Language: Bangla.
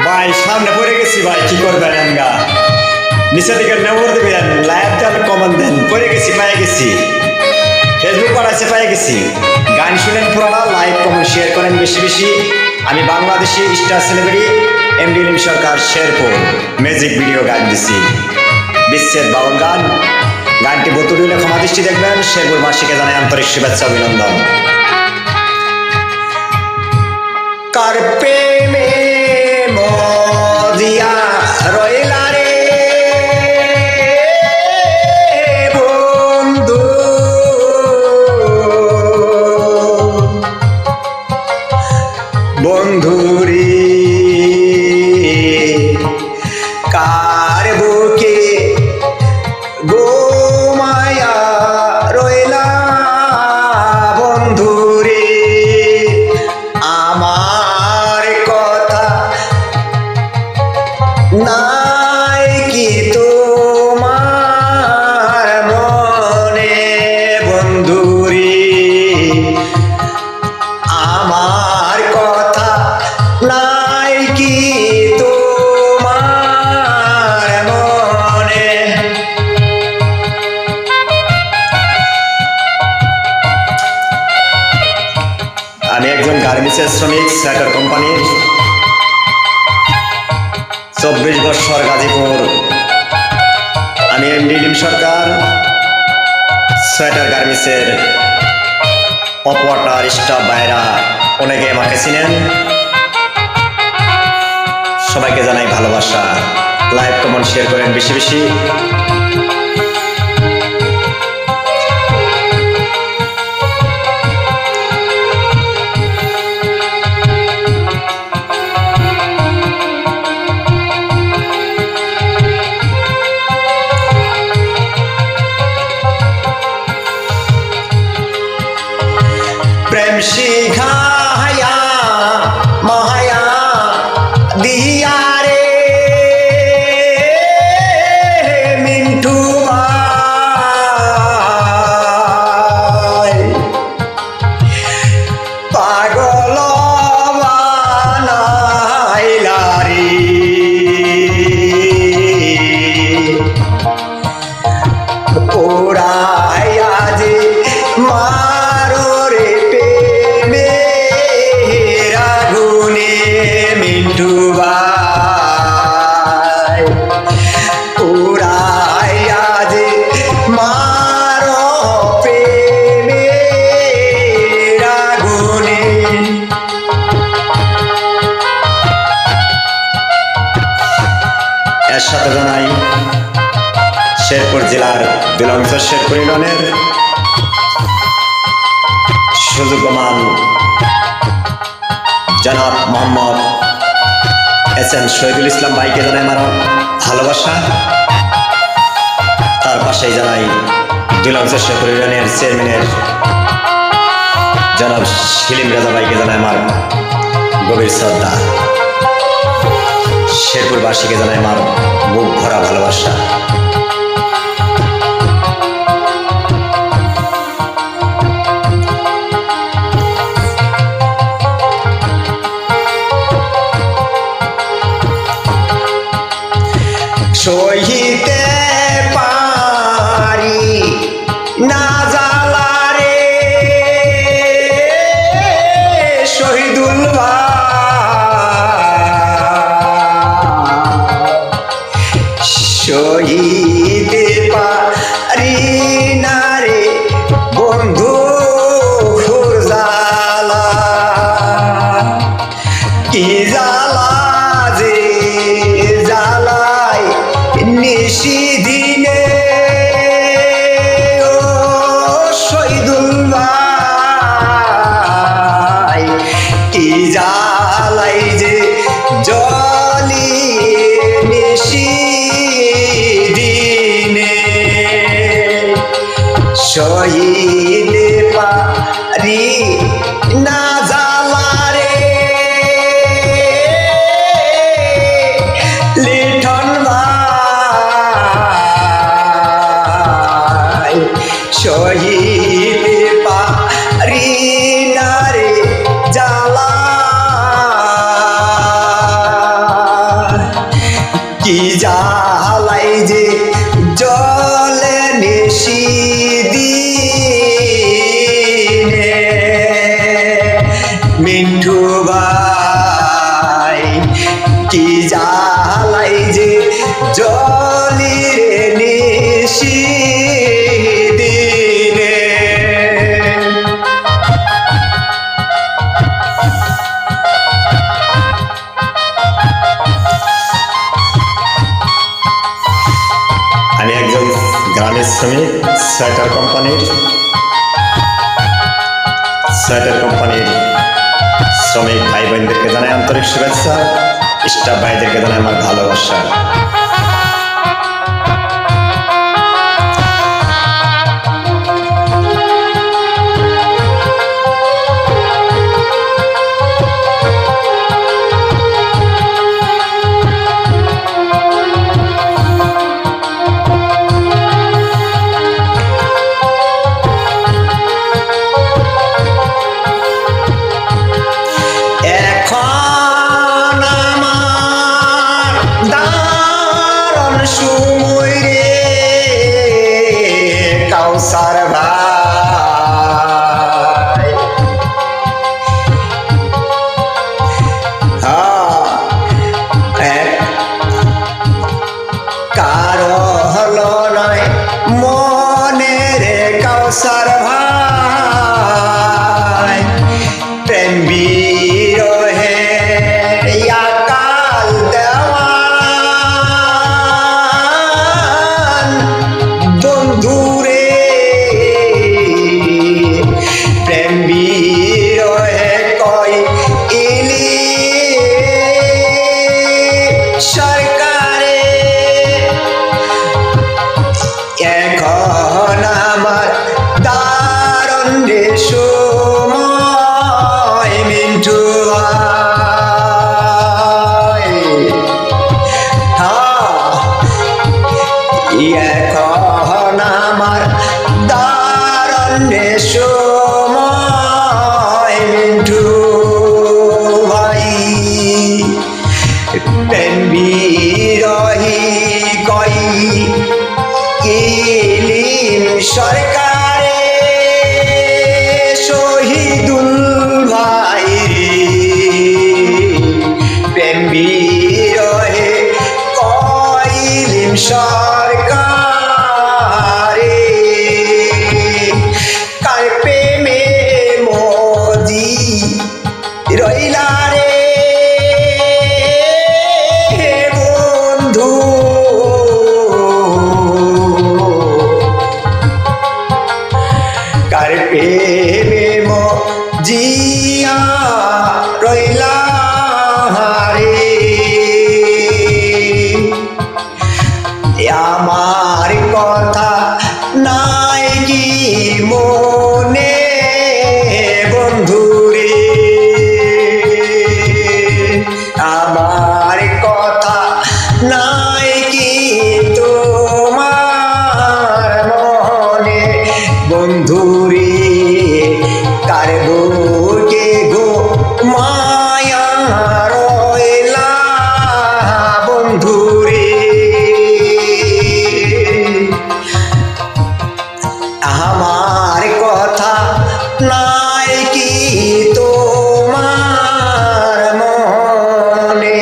ভাই সামনে পড়ে গেছি ভাই, কি করবেন আমরা? নিচে থেকে নেওয়ার দেবেন, লাইভ দেন, কমেন্ট দেন। পড়ে গেছি, পেয়ে গেছি। ফেসবুক পাঠাইছে, পেয়ে গেছি। গান শুনেন পুরানা, লাইক কমেন্ট শেয়ার করেন বেশি বেশি। আমি Bangladeshi star celebrity MD Lim Sarkar Sherpur music video গান দিছি, বিশ্বের বাউল গান। গানটি বোতুলিলে ক্ষমা দৃষ্টি দেখবেন। শেরপুর মাসিকে জানাই আন্তরিক শুভেচ্ছা অভিনন্দন। কার প্রেমে মজিয়া রইলা রে বন্ধু, বন্ধুরে কার বুকে গোমায়া রইলা বন্ধুরে, আমার কথা নাই কি তোমার মনে বন্ধুরে, আমার কথা নাই কি তোমার মনে। আমি একজন গার্মেন্টসের শ্রমিক, সোয়েটার কোম্পানির। 24 বছর গাজীপুর। আমি এমডি লিম সরকার, সোয়েটার গার্মেন্টসের অপওয়াটার স্টাফ ভাইরা অনেকে আমাকে চিনেন। সবাইকে জানাই ভালোবাসা। লাইক কমেন্ট শেয়ার করেন বেশি বেশি। প্রেম শিখায়া মায়া দিয়া রে মিন্টু ভাই, পাগল বানাইলা রে ওরাইয়া যে মারো রে প্রেমে রাগুনে মিন্টু ভাই, ওরাইয়া যে মারো প্রেমে রাগুনে। এর সাথে জানাই শেরপুর জেলার দুলংশ শেরপুর ইউনিয়নের সুযোগ্যমান জনাব মোহাম্মদ এস.এম. শহীদুল ইসলাম ভাইকে জানাই আমার ভালোবাসা। তার পাশেই জানাই দুলংশ শেরপুর ইউনিয়নের চেয়ারম্যানের জনাব শিলিম রাজা ভাইকে জানাই আমার গভীর শ্রদ্ধা। শেরপুরবাসীকে জানাই আমার বুক ভরা ভালোবাসা। সহিতে পারি না জ্বালা রে শহীদুল ভাই, সহিতে পারি না রে বন্ধু জ্বালা, কি জ্বালা যে জ্বালায় নিশি দিনে ও শহীদুল ভাই, কি জ্বালাই যে জলি নিশি দিনে, সহিতে পারি না জ্বালা রে লিঠন ভাই, সহিতে পারি না রে জ্বালা। গ্রামের শ্রমিক সোয়েটার কোম্পানির শ্রমিক ভাই বোনদেরকে জানাই আন্তরিক শুভেচ্ছা, স্টাফ ভাইদেরকে জানাই আমার ভালোবাসা। সময় রে কাউসার ভাই, কারো হলো নয় মনে রে কাউসার ভাই, প্রেম বিরহে কাল দেওয়া বন্ধুরে, প্রেম বিরহে কয় ইলি সরকারে, এখন আমার দারুণ রে সময় মিন্টু এখন আমার দারুণ সময় মিন্টু ভাই, প্রেম বিরহি কই ইলিম সরকারে, শহীদুল ভাই প্রেম বিরহে কইলিম সরকারে, কার প্রেমে মজি রইলা রে বন্ধু, কার প্রেমে মজিয়া রইলা রে, আমার কথা নাই কি মনে বন্ধুরে, আমার কথা নাই কি তোমার মনে বন্ধুরে, কার বুকে গো মায়া রইলা বন্ধুরে, আমার কথা নাই কি তোমার মনে।